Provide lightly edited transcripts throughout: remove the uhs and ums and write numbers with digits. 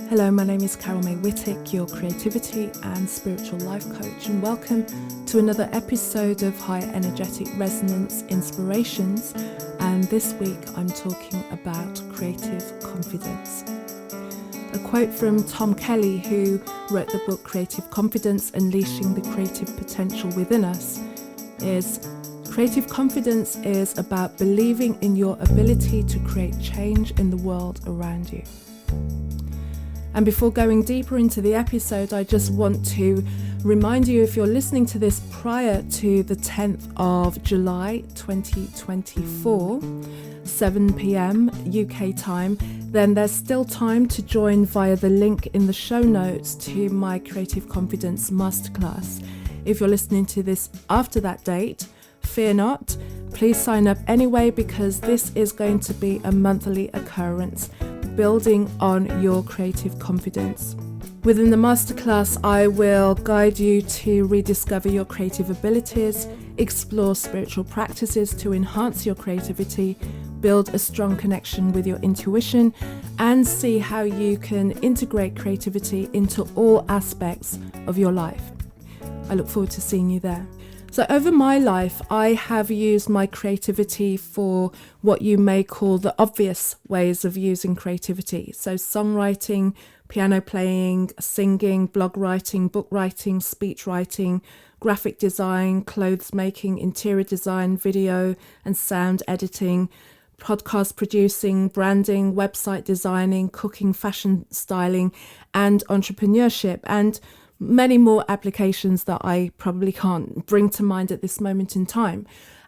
Hello, my name is Carol May Whittick, your creativity and spiritual life coach, and welcome to another episode of High Energetic Resonance Inspirations. And this week I'm talking about creative confidence. A quote from Tom Kelley, who wrote the book Creative Confidence, Unleashing the Creative Potential Within Us, is: creative confidence is about believing in your ability to create change in the world around you. And before going deeper into the episode, I just want to remind you, if you're listening to this prior to the 10th of July 2024, 7 p.m. UK time, then there's still time to join via the link in the show notes to my Creative Confidence Masterclass. If you're listening to this after that date, fear not, please sign up anyway, because this is going to be a monthly occurrence, building on your creative confidence. Within the masterclass, I will guide you to rediscover your creative abilities, explore spiritual practices to enhance your creativity, build a strong connection with your intuition, and see how you can integrate creativity into all aspects of your life. I look forward to seeing you there. So over my life, I have used my creativity for what you may call the obvious ways of using creativity. So songwriting, piano playing, singing, blog writing, book writing, speech writing, graphic design, clothes making, interior design, video and sound editing, podcast producing, branding, website designing, cooking, fashion styling, and entrepreneurship, and many more applications that I probably can't bring to mind at this moment in time.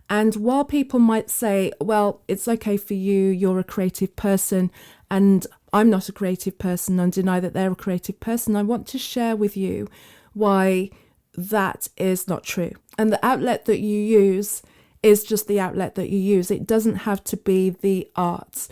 And while people might say, well, it's okay for you, you're a creative person, and I'm not a creative person, and deny that they're a creative person, I want to share with you why that is not true. And the outlet that you use is just the outlet that you use. It doesn't have to be the arts.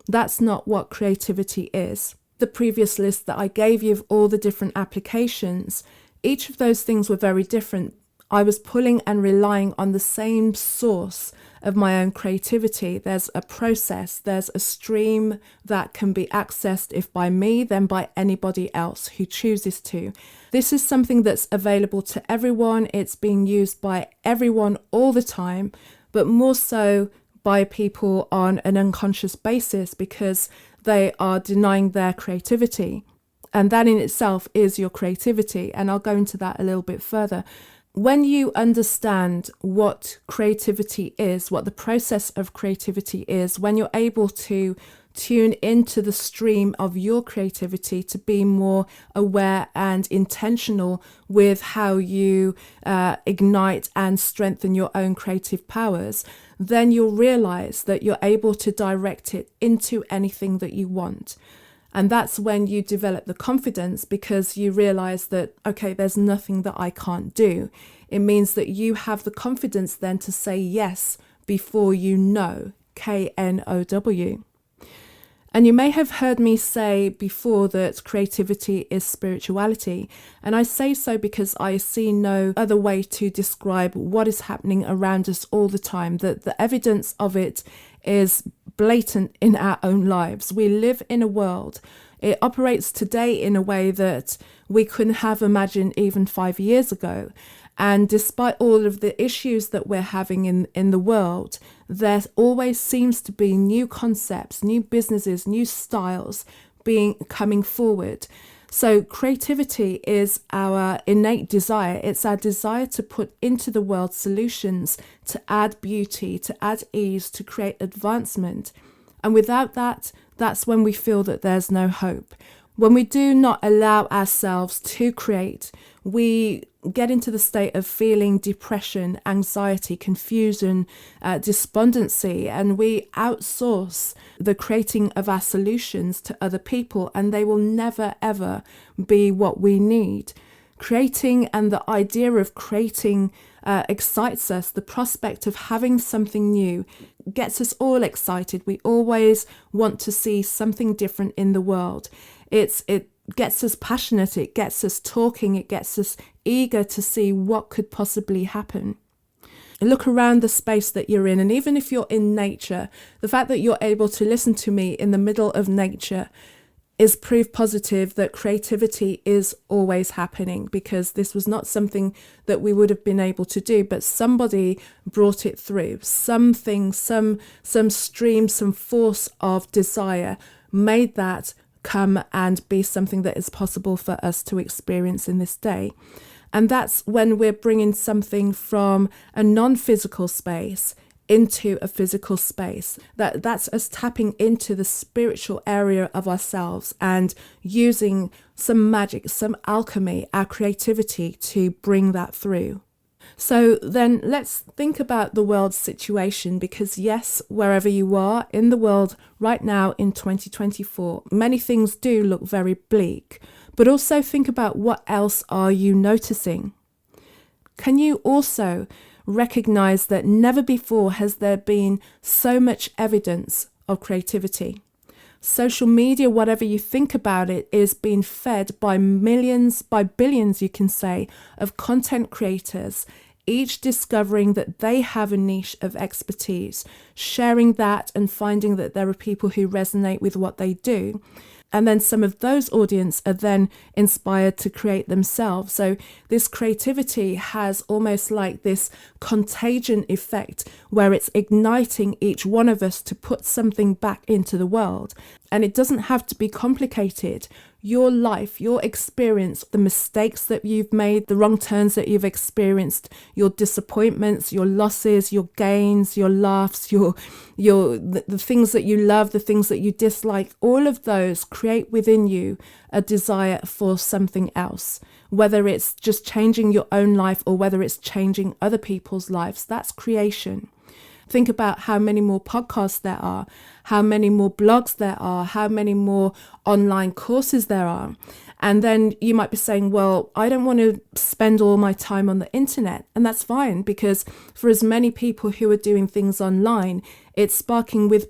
That's not what creativity is. The previous list that I gave you of all the different applications, each of those things were very different. I was pulling and relying on the same source of my own creativity. There's a process, there's a stream that can be accessed, if by me, then by anybody else who chooses to. This is something that's available to everyone. It's being used by everyone all the time, but more so by people on an unconscious basis, because they are denying their creativity. And that in itself is your creativity. And I'll go into that a little bit further. When you understand what creativity is, what the process of creativity is, when you're able to tune into the stream of your creativity, to be more aware and intentional with how you ignite and strengthen your own creative powers, then you'll realize that you're able to direct it into anything that you want. And that's when you develop the confidence, because you realize that, okay, there's nothing that I can't do. It means that you have the confidence then to say yes before you know, KNOW. And you may have heard me say before that creativity is spirituality. And I say so because I see no other way to describe what is happening around us all the time, that the evidence of it is blatant in our own lives. We live in a world, it operates today in a way that we couldn't have imagined even 5 years ago. And despite all of the issues that we're having in the world, there always seems to be new concepts, new businesses, new styles coming forward. So creativity is our innate desire. It's our desire to put into the world solutions, to add beauty, to add ease, to create advancement. And without that, that's when we feel that there's no hope. When we do not allow ourselves to create, we get into the state of feeling depression, anxiety, confusion, despondency, and we outsource the creating of our solutions to other people, and they will never, ever be what we need. Creating and the idea of creating excites us. The prospect of having something new gets us all excited. We always want to see something different in the world. It gets us passionate, it gets us talking, it gets us eager to see what could possibly happen. Look around the space that you're in, and even if you're in nature, the fact that you're able to listen to me in the middle of nature is proof positive that creativity is always happening, because this was not something that we would have been able to do, but somebody brought it through. Something, some stream, some force of desire made that come and be something that is possible for us to experience in this day. And that's when we're bringing something from a non-physical space into a physical space. That's us tapping into the spiritual area of ourselves and using some magic, some alchemy, our creativity to bring that through. So then let's think about the world situation, because yes, wherever you are in the world right now in 2024, many things do look very bleak, but also think about what else are you noticing. Can you also recognize that never before has there been so much evidence of creativity? Social media, whatever you think about it, is being fed by millions, by billions, you can say, of content creators, each discovering that they have a niche of expertise, sharing that and finding that there are people who resonate with what they do. And then some of those audience are then inspired to create themselves. So this creativity has almost like this contagion effect where it's igniting each one of us to put something back into the world. And it doesn't have to be complicated. Your life, your experience, the mistakes that you've made, the wrong turns that you've experienced, your disappointments, your losses, your gains, your laughs, the things that you love, the things that you dislike, all of those create within you a desire for something else. Whether it's just changing your own life or whether it's changing other people's lives, that's creation. Think about how many more podcasts there are, how many more blogs there are, how many more online courses there are. And then you might be saying, well, I don't want to spend all my time on the internet. And that's fine, because for as many people who are doing things online, it's sparking with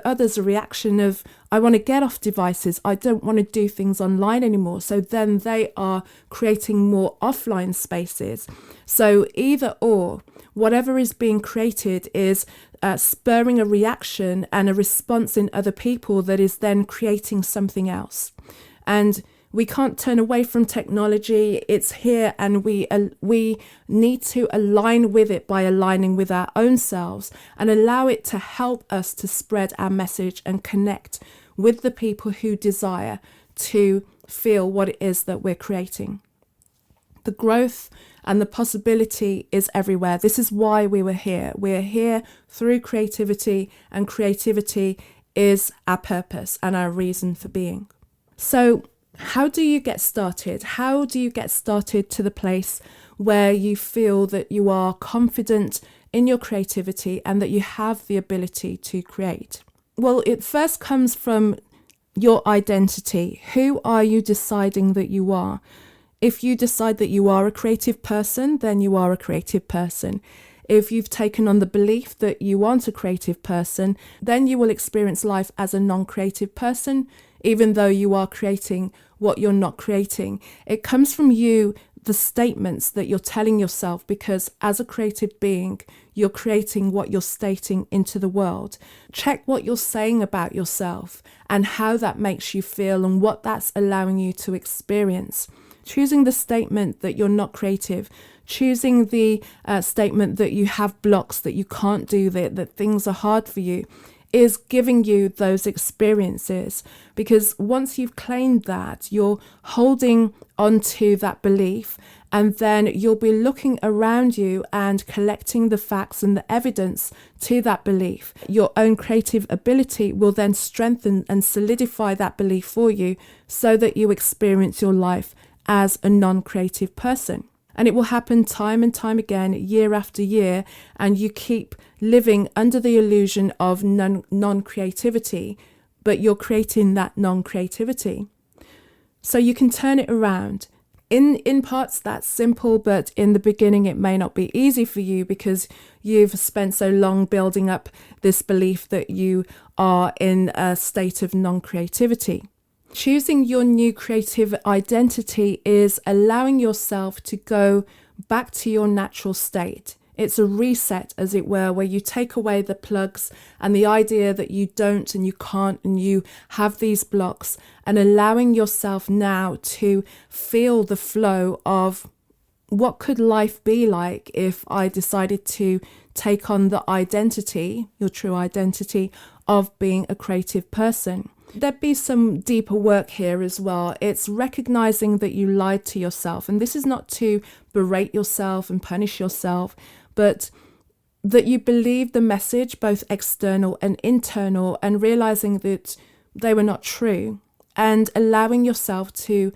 others a reaction of, I want to get off devices. I don't want to do things online anymore. So then they are creating more offline spaces. So either or, whatever is being created is spurring a reaction and a response in other people that is then creating something else. And we can't turn away from technology. It's here, and we need to align with it by aligning with our own selves and allow it to help us to spread our message and connect with the people who desire to feel what it is that we're creating. The growth and the possibility is everywhere. This is why we were here. We're here through creativity, and creativity is our purpose and our reason for being. So how do you get started? How do you get started to the place where you feel that you are confident in your creativity and that you have the ability to create? Well, it first comes from your identity. Who are you deciding that you are? If you decide that you are a creative person, then you are a creative person. If you've taken on the belief that you aren't a creative person, then you will experience life as a non-creative person, even though you are creating what you're not creating. It comes from you, the statements that you're telling yourself, because as a creative being, you're creating what you're stating into the world. Check what you're saying about yourself and how that makes you feel and what that's allowing you to experience. Choosing the statement that you're not creative, choosing the statement that you have blocks, that you can't do that things are hard for you, is giving you those experiences. Because once you've claimed that, you're holding onto that belief, and then you'll be looking around you and collecting the facts and the evidence to that belief. Your own creative ability will then strengthen and solidify that belief for you so that you experience your life as a non-creative person. And it will happen time and time again, year after year, and you keep living under the illusion of non-creativity, but you're creating that non-creativity. So you can turn it around. In parts that's simple, but in the beginning it may not be easy for you because you've spent so long building up this belief that you are in a state of non-creativity. Choosing your new creative identity is allowing yourself to go back to your natural state. It's a reset, as it were, where you take away the plugs and the idea that you don't and you can't and you have these blocks, and allowing yourself now to feel the flow of what could life be like if I decided to take on the identity, your true identity, of being a creative person. There'd be some deeper work here as well. It's recognizing that you lied to yourself. And this is not to berate yourself and punish yourself, but that you believe the message, both external and internal, and realizing that they were not true, and allowing yourself to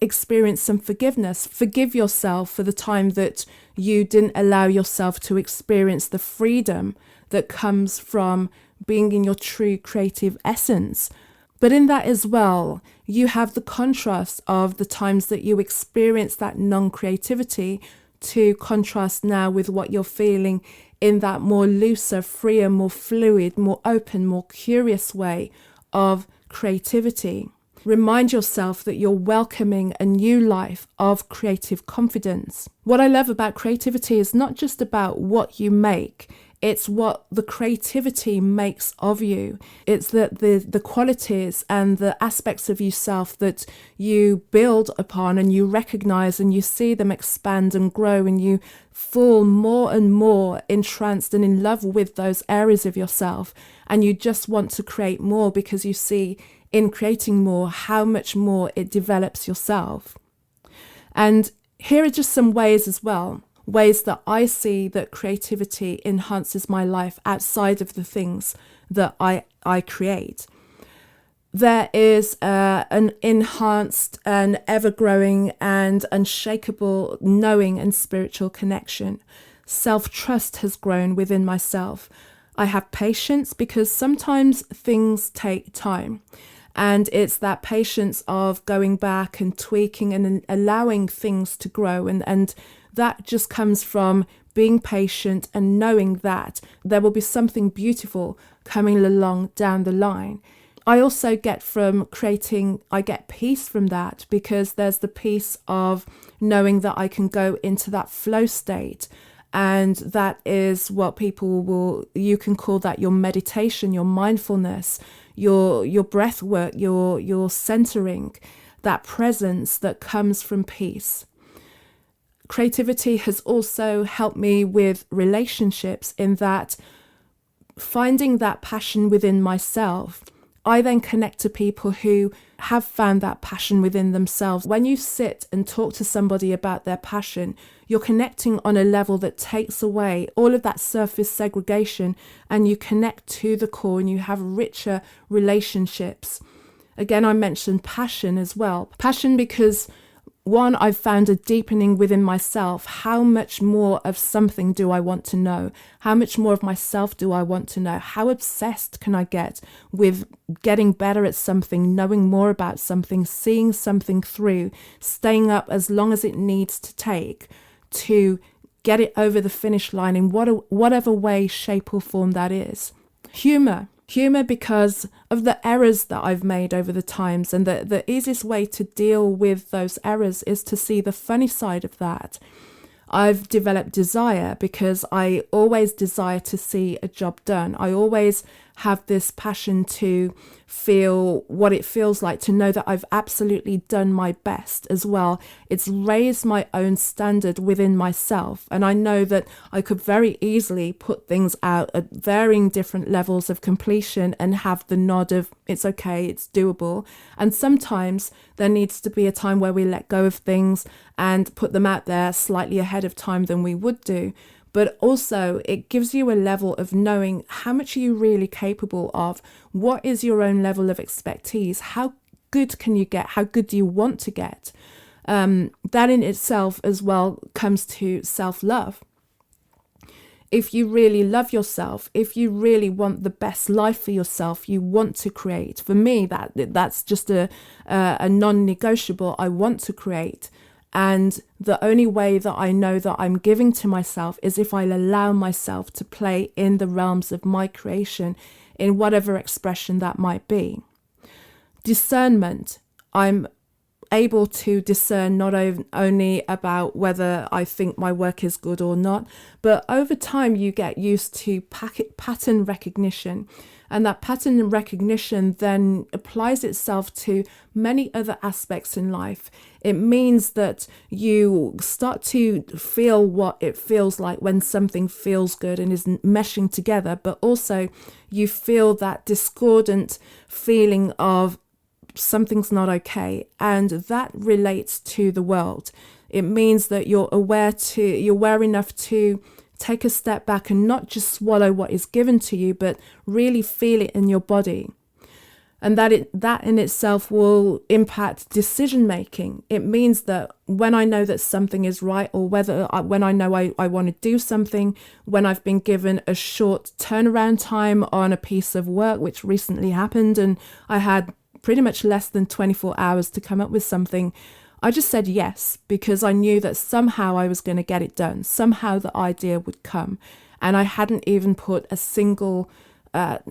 experience some forgiveness. Forgive yourself for the time that you didn't allow yourself to experience the freedom that comes from being in your true creative essence. But in that as well, you have the contrast of the times that you experience that non-creativity to contrast now with what you're feeling in that more looser, freer, more fluid, more open, more curious way of creativity. Remind yourself that you're welcoming a new life of creative confidence. What I love about creativity is not just about what you make, it's what the creativity makes of you. It's that the qualities and the aspects of yourself that you build upon and you recognize and you see them expand and grow, and you fall more and more entranced and in love with those areas of yourself. And you just want to create more because you see in creating more how much more it develops yourself. And here are just some ways as well. Ways that I see that creativity enhances my life outside of the things that I create. There is an enhanced and ever-growing and unshakable knowing and spiritual connection. Self-trust has grown within myself. I have patience because sometimes things take time. And it's that patience of going back and tweaking and allowing things to grow. And that just comes from being patient and knowing that there will be something beautiful coming along down the line. I also get from creating, I get peace from that, because there's the peace of knowing that I can go into that flow state. And that is what you can call that your meditation, your mindfulness, your breath work, your centering, that presence that comes from peace. Creativity has also helped me with relationships, in that finding that passion within myself, I then connect to people who have found that passion within themselves. When you sit and talk to somebody about their passion, you're connecting on a level that takes away all of that surface segregation, and you connect to the core and you have richer relationships. Again, I mentioned passion as well. Passion because, one, I've found a deepening within myself. How much more of something do I want to know? How much more of myself do I want to know? How obsessed can I get with getting better at something, knowing more about something, seeing something through, staying up as long as it needs to take to get it over the finish line in whatever way, shape or form that is. Humor because of the errors that I've made over the times, and the easiest way to deal with those errors is to see the funny side of that. I've developed desire because I always desire to see a job done. I always have this passion to feel what it feels like, to know that I've absolutely done my best as well. It's raised my own standard within myself. And I know that I could very easily put things out at varying different levels of completion and have the nod of it's okay, it's doable. And sometimes there needs to be a time where we let go of things and put them out there slightly ahead of time than we would do. But also it gives you a level of knowing how much are you really capable of, what is your own level of expertise, how good can you get, how good do you want to get. That in itself as well comes to self-love. If you really love yourself, if you really want the best life for yourself, you want to create. For me, that's just a non-negotiable. I want to create. And the only way that I know that I'm giving to myself is if I allow myself to play in the realms of my creation, in whatever expression that might be. Discernment. I'm able to discern not only about whether I think my work is good or not, but over time you get used to pattern recognition. And that pattern recognition then applies itself to many other aspects in life. It means that you start to feel what it feels like when something feels good and is meshing together, but also you feel that discordant feeling of something's not okay, and that relates to the world. It means that you're aware enough to take a step back and not just swallow what is given to you, but really feel it in your body. And that in itself will impact decision making. It means that when I know that something is right, or when I know I want to do something, when I've been given a short turnaround time on a piece of work, which recently happened, and I had pretty much less than 24 hours to come up with something, I just said yes, because I knew that somehow I was going to get it done. Somehow the idea would come. And I hadn't even put a single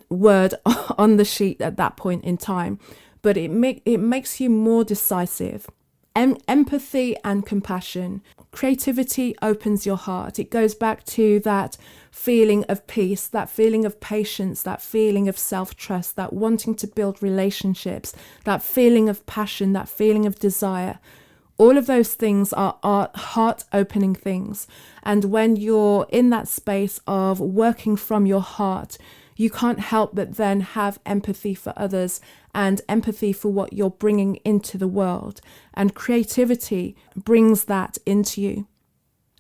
word on the sheet at that point in time. But it makes you more decisive. Empathy and compassion. Creativity opens your heart. It goes back to that feeling of peace, that feeling of patience, that feeling of self-trust, that wanting to build relationships, that feeling of passion, that feeling of desire. All of those things are heart-opening things. And when you're in that space of working from your heart, you can't help but then have empathy for others and empathy for what you're bringing into the world. And creativity brings that into you.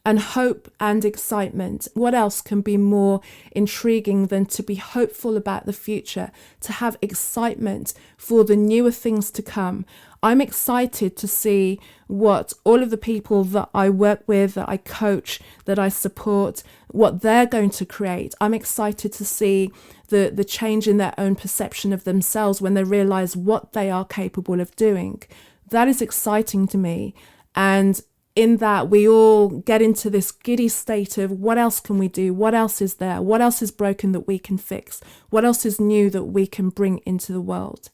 And hope and excitement. What else can be more intriguing than to be hopeful about the future, to have excitement for the newer things to come? I'm excited to see what all of the people that I work with, that I coach, that I support, what they're going to create. I'm excited to see the change in their own perception of themselves when they realize what they are capable of doing. That is exciting to me. And in that, we all get into this giddy state of what else can we do? What else is there? What else is broken that we can fix? What else is new that we can bring into the world?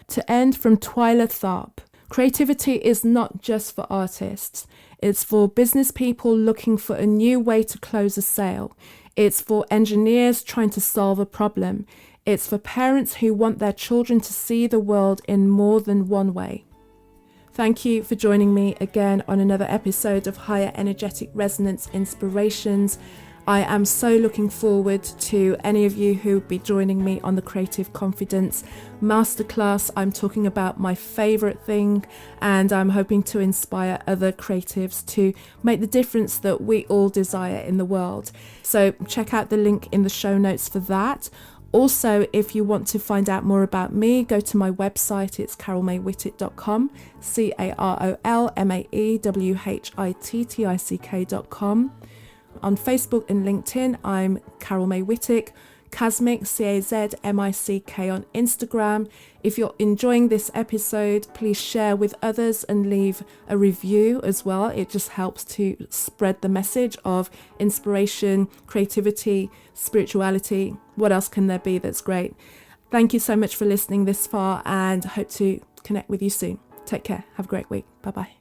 To end, from Twyla Tharp, creativity is not just for artists. It's for business people looking for a new way to close a sale. It's for engineers trying to solve a problem. It's for parents who want their children to see the world in more than one way. Thank you for joining me again on another episode of Higher Energetic Resonance Inspirations. I am so looking forward to any of you who will be joining me on the Creative Confidence Masterclass. I'm talking about my favorite thing, and I'm hoping to inspire other creatives to make the difference that we all desire in the world. So check out the link in the show notes for that. Also, if you want to find out more about me, go to my website. It's carolmaywhittick.com, carolmaywhittick.com. On Facebook and LinkedIn, I'm Carol May Whittick. Kazmic, Cazmick on Instagram. If you're enjoying this episode, please share with others and leave a review as well. It just helps to spread the message of inspiration, creativity, spirituality. What else can there be that's great? Thank you so much for listening this far, and hope to connect with you soon. Take care. Have a great week. Bye-bye.